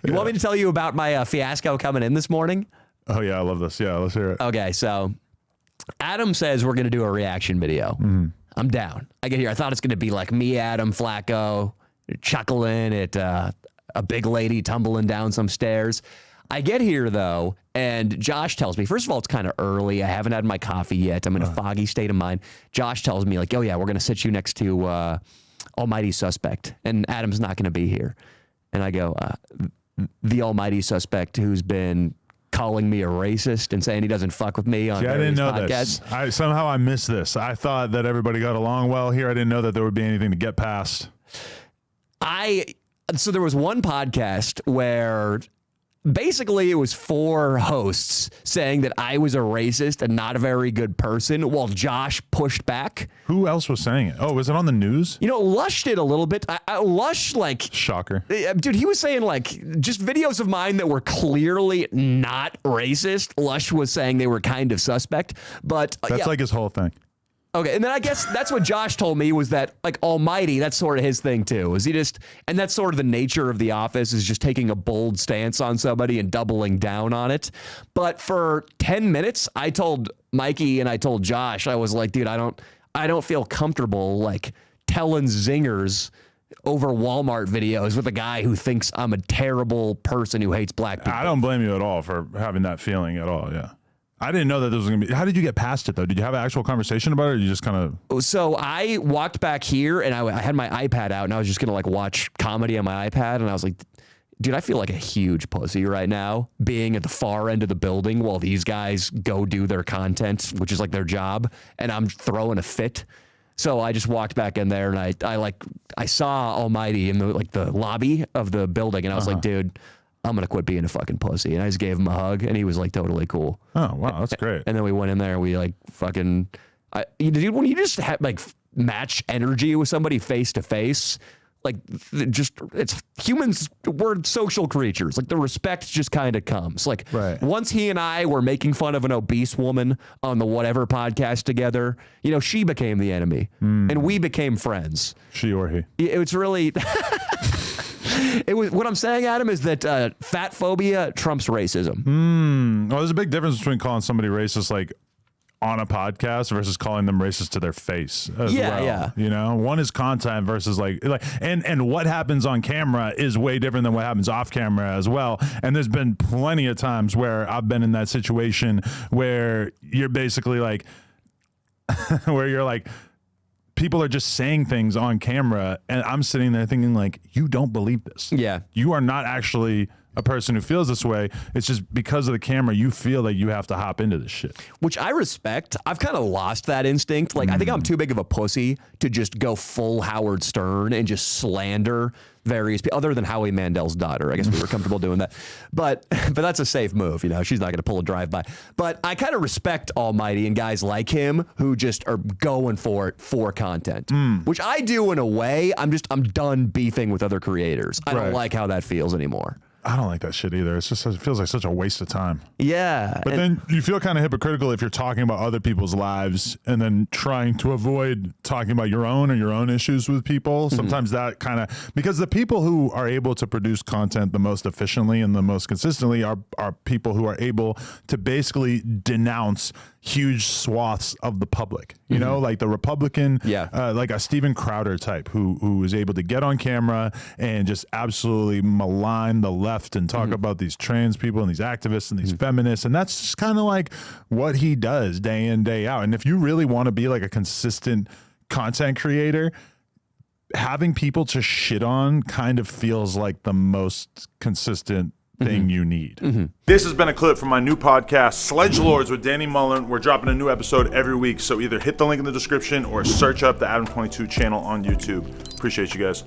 You want me to tell you about my fiasco coming in this morning? Oh, yeah, I love this. Yeah, let's hear it. Okay, so Adam says we're going to do a reaction video. I'm down. I get here. I thought it's going to be like me, Adam, Flacco, chuckling at a big lady tumbling down some stairs. I get here, though, and Josh tells me, first of all, it's kind of early. I haven't had my coffee yet. I'm in a foggy state of mind. Josh tells me, like, oh, yeah, we're going to sit you next to Almighty Suspect, and Adam's not going to be here. And I go, the Almighty Suspect who's been calling me a racist and saying he doesn't fuck with me on I didn't know podcasts. this. Somehow I missed this. I thought that everybody got along well here. I didn't know that there would be anything to get past. So there was one podcast where basically it was 4 hosts saying that I was a racist and not a very good person while Josh pushed back. Who else was saying it? Oh, was it on the news? You know, Lush did a little bit. Lush, like... Shocker. Dude, he was saying, like, just videos of mine that were clearly not racist. Lush was saying they were kind of suspect, but... That's like his whole thing. Okay, and then I guess that's what Josh told me was that, like, Almighty, that's sort of his thing, too. Is he just... And that's sort of the nature of The Office, is just taking a bold stance on somebody and doubling down on it. But for 10 minutes, I told Mikey and I told Josh, I was like, dude, I don't feel comfortable, like, telling zingers over Walmart videos with a guy who thinks I'm a terrible person who hates black people. I don't blame you at all for having that feeling at all, yeah. I didn't know that this was going to be... How did you get past it, though? Did you have an actual conversation about it, or you just kind of... So I walked back here, and I had my iPad out, and I was just going to, like, watch comedy on my iPad, and I was like, dude, I feel like a huge pussy right now, being at the far end of the building while these guys go do their content, which is, like, their job, and I'm throwing a fit. So I just walked back in there, and I saw Almighty in the lobby of the building, and I was like, dude... I'm going to quit being a fucking pussy. And I just gave him a hug, and he was, like, totally cool. Oh, wow, that's great. And then we went in there, and we, like, fucking... Dude, when you just have, like, match energy with somebody face-to-face, like, it's humans, we're social creatures. Like, the respect just kind of comes. Like, once he and I were making fun of an obese woman on the Whatever podcast together, you know, she became the enemy, and we became friends. She or he. It's really... It was what I'm saying, Adam, is that fat phobia trumps racism. Well, there's a big difference between calling somebody racist, like, on a podcast versus calling them racist to their face as well. Yeah. You know, one is content versus and what happens on camera is way different than what happens off camera as well. And there's been plenty of times where I've been in that situation where you're basically like, where you're like, people are just saying things on camera, and I'm sitting there thinking, like, you don't believe this. Yeah. You are not actually a person who feels this way. It's just because of the camera, you feel like you have to hop into this shit. Which I respect. I've kind of lost that instinct. Like, I think I'm too big of a pussy to just go full Howard Stern and just slander various people, other than Howie Mandel's daughter. I guess we were comfortable doing that. But that's a safe move. You know, she's not going to pull a drive-by. But I kind of respect Almighty and guys like him who just are going for it for content, which I do in a way. I'm done beefing with other creators. I don't like how that feels anymore. I don't like that shit either. It feels like such a waste of time. Yeah. But then you feel kind of hypocritical if you're talking about other people's lives and then trying to avoid talking about your own or your own issues with people. Sometimes that kind of, because the people who are able to produce content the most efficiently and the most consistently are people who are able to basically denounce huge swaths of the public, you know, like the Republican, like a Steven Crowder type who is able to get on camera and just absolutely malign the left and talk about these trans people and these activists and these feminists. And that's just kind of like what he does day in, day out. And if you really want to be like a consistent content creator, having people to shit on kind of feels like the most consistent thing you need. This has been a clip from my new podcast, Sledge Lords with Danny Mullen. We're dropping a new episode every week, so either hit the link in the description or search up the Adam 22 channel on YouTube. Appreciate you guys.